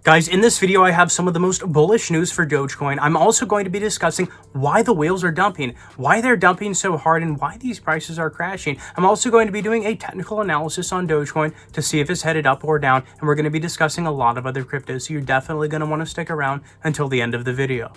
Guys, in this video, I have some of the most bullish news for Dogecoin. I'm also going to be discussing why the whales are dumping, why they're dumping so hard, and why these prices are crashing. I'm also going to be doing a technical analysis on Dogecoin to see if it's headed up or down, and we're going to be discussing a lot of other cryptos, so you're definitely going to want to stick around until the end of the video.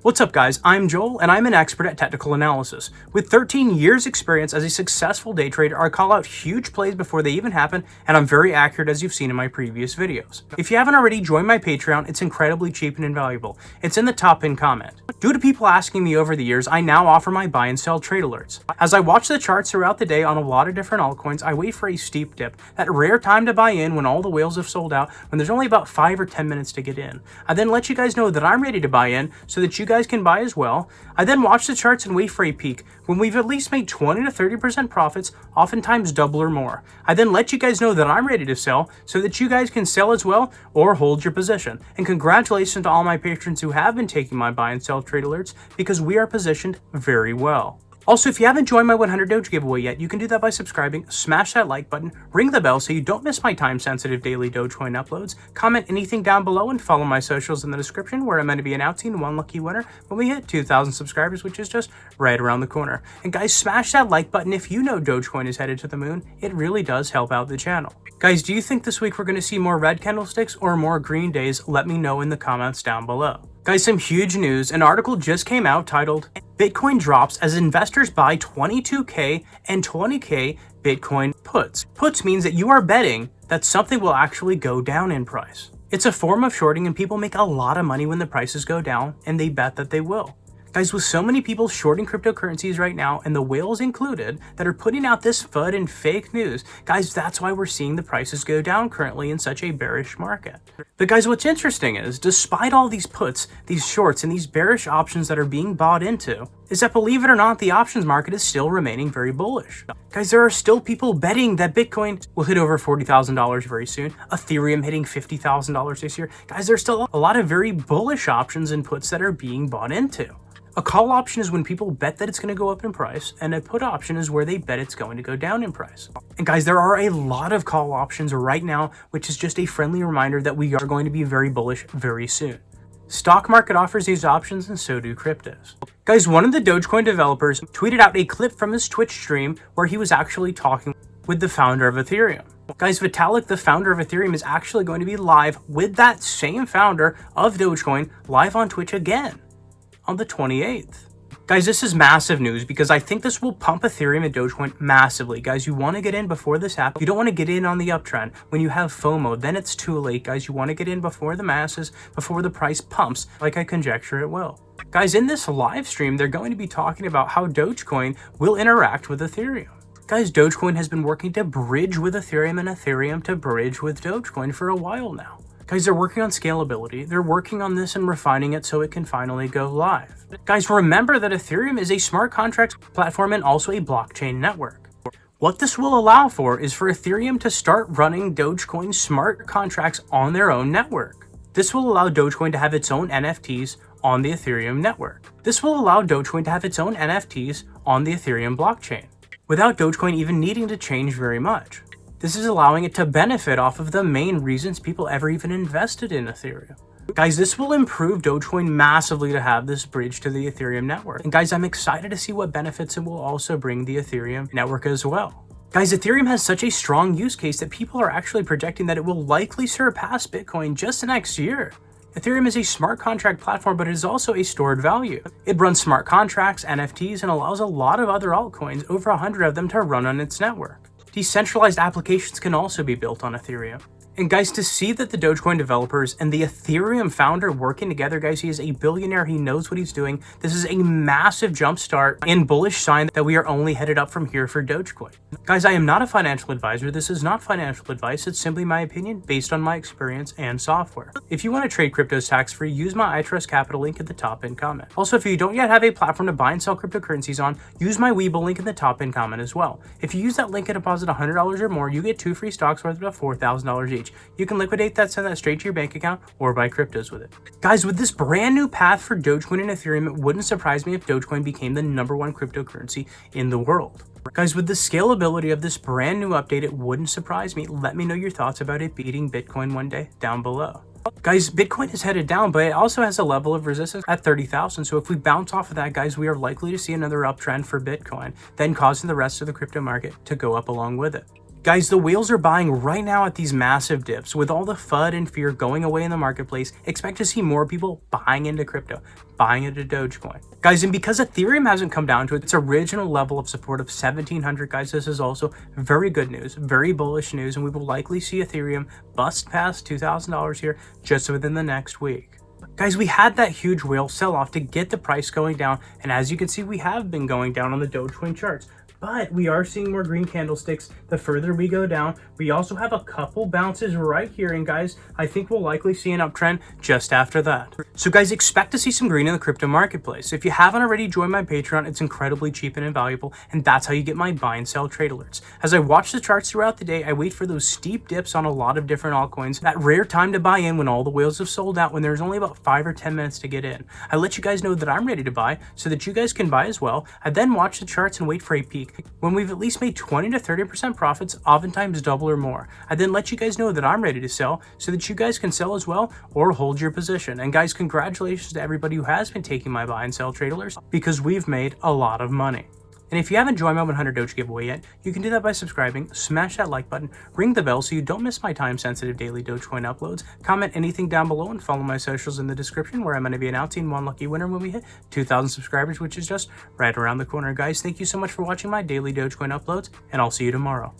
What's up guys, I'm Joel and I'm an expert at technical analysis. With 13 years experience as a successful day trader, I call out huge plays before they even happen, and I'm very accurate as you've seen in my previous videos. If you haven't already joined my Patreon, it's incredibly cheap and invaluable. It's in the top pinned comment. Due to people asking me over the years, I now offer my buy and sell trade alerts. As I watch the charts throughout the day on a lot of different altcoins, I wait for a steep dip, that rare time to buy in when all the whales have sold out, when there's only about 5 or 10 minutes to get in. I then let you guys know that I'm ready to buy in so that you guys can buy as well. I then watch the charts and wait for a peak when we've at least made 20 to 30% profits, oftentimes double or more. I then let you guys know that I'm ready to sell so that you guys can sell as well or hold your position. And congratulations to all my patrons who have been taking my buy and sell trade alerts, because we are positioned very well. Also, if you haven't joined my 100 Doge giveaway yet, you can do that by subscribing, smash that like button, ring the bell so you don't miss my time-sensitive daily Dogecoin uploads, comment anything down below, and follow my socials in the description where I'm going to be announcing one lucky winner when we hit 2,000 subscribers, which is just right around the corner. And guys, smash that like button if you know Dogecoin is headed to the moon. It really does help out the channel. Guys, do you think this week we're going to see more red candlesticks or more green days? Let me know in the comments down below. Guys, some huge news. An article just came out titled, Bitcoin drops as investors buy 22K and 20K Bitcoin puts. Puts means that you are betting that something will actually go down in price. It's a form of shorting, and people make a lot of money when the prices go down, and they bet that they will. Guys, with so many people shorting cryptocurrencies right now, and the whales included, that are putting out this FUD and fake news, guys, that's why we're seeing the prices go down currently in such a bearish market. But guys, what's interesting is, despite all these puts, these shorts, and these bearish options that are being bought into, is that, believe it or not, the options market is still remaining very bullish. Guys, there are still people betting that Bitcoin will hit over $40,000 very soon, Ethereum hitting $50,000 this year. Guys, there's still a lot of very bullish options and puts that are being bought into. A call option is when people bet that it's going to go up in price, and a put option is where they bet it's going to go down in price. And guys, there are a lot of call options right now, which is just a friendly reminder that we are going to be very bullish very soon. Stock market offers these options, and so do cryptos. Guys, one of the Dogecoin developers tweeted out a clip from his Twitch stream where he was actually talking with the founder of Ethereum. Guys, Vitalik, the founder of Ethereum, is actually going to be live with that same founder of Dogecoin live on Twitch again on the 28th. Guys, this is massive news because I think this will pump Ethereum and Dogecoin massively. Guys, you want to get in before this happens. You don't want to get in on the uptrend. When you have FOMO, then it's too late. Guys, you want to get in before the masses, before the price pumps, like I conjecture it will. Guys, in this live stream, they're going to be talking about how Dogecoin will interact with Ethereum. Guys, Dogecoin has been working to bridge with Ethereum and Ethereum to bridge with Dogecoin for a while now. Guys, they're working on scalability. They're working on this and refining it so it can finally go live. Guys, remember that Ethereum is a smart contracts platform and also a blockchain network. What this will allow for is for Ethereum to start running Dogecoin smart contracts on their own network. This will allow Dogecoin to have its own NFTs on the Ethereum network. This will allow Dogecoin to have its own NFTs on the Ethereum blockchain, without Dogecoin even needing to change very much. This is allowing it to benefit off of the main reasons people ever even invested in Ethereum. Guys, this will improve Dogecoin massively to have this bridge to the Ethereum network. And guys, I'm excited to see what benefits it will also bring the Ethereum network as well. Guys, Ethereum has such a strong use case that people are actually projecting that it will likely surpass Bitcoin just next year. Ethereum is a smart contract platform, but it is also a stored value. It runs smart contracts, NFTs, and allows a lot of other altcoins, over 100 of them, to run on its network. Decentralized applications can also be built on Ethereum. And guys, to see that the Dogecoin developers and the Ethereum founder working together, guys, he is a billionaire. He knows what he's doing. This is a massive jumpstart and bullish sign that we are only headed up from here for Dogecoin. Guys, I am not a financial advisor. This is not financial advice. It's simply my opinion based on my experience and software. If you want to trade cryptos tax-free, use my iTrust Capital link at the top pinned comment. Also, if you don't yet have a platform to buy and sell cryptocurrencies on, use my Webull link in the top pinned comment as well. If you use that link and deposit $100 or more, you get 2 free stocks worth of $4,000 each. exchange, you can liquidate that, send that straight to your bank account, or buy cryptos with it. Guys, with this brand new path for Dogecoin and Ethereum, it wouldn't surprise me if Dogecoin became the #1 cryptocurrency in the world. Guys, with the scalability of this brand new update, it wouldn't surprise me. Let me know your thoughts about it beating Bitcoin one day down below. Guys, Bitcoin is headed down, but it also has a level of resistance at 30,000. So if we bounce off of that, guys, we are likely to see another uptrend for Bitcoin, then causing the rest of the crypto market to go up along with it. Guys, the whales are buying right now at these massive dips. With all the FUD and fear going away in the marketplace, expect to see more people buying into crypto, buying into Dogecoin. Guys, and because Ethereum hasn't come down to its original level of support of 1,700, guys, this is also very good news, very bullish news, and we will likely see Ethereum bust past $2,000 here just within the next week. Guys, we had that huge whale sell-off to get the price going down, and as you can see, we have been going down on the Dogecoin charts. But we are seeing more green candlesticks the further we go down. We also have a couple bounces right here, and guys, I think we'll likely see an uptrend just after that. So guys, expect to see some green in the crypto marketplace. If you haven't already joined my Patreon, it's incredibly cheap and invaluable, and that's how you get my buy and sell trade alerts. As I watch the charts throughout the day, I wait for those steep dips on a lot of different altcoins, that rare time to buy in when all the whales have sold out, when there's only about 5 or 10 minutes to get in. I let you guys know that I'm ready to buy so that you guys can buy as well. I then watch the charts and wait for a peak when we've at least made 20 to 30% profits, oftentimes double or more. I then let you guys know that I'm ready to sell so that you guys can sell as well or hold your position. And guys, congratulations to everybody who has been taking my buy and sell trade alerts, because we've made a lot of money. And if you haven't joined my 100 Doge giveaway yet, you can do that by subscribing, smash that like button, ring the bell so you don't miss my time-sensitive daily Dogecoin uploads, comment anything down below, and follow my socials in the description, where I'm going to be announcing one lucky winner when we hit 2,000 subscribers, which is just right around the corner. Guys, thank you so much for watching my daily Dogecoin uploads, and I'll see you tomorrow.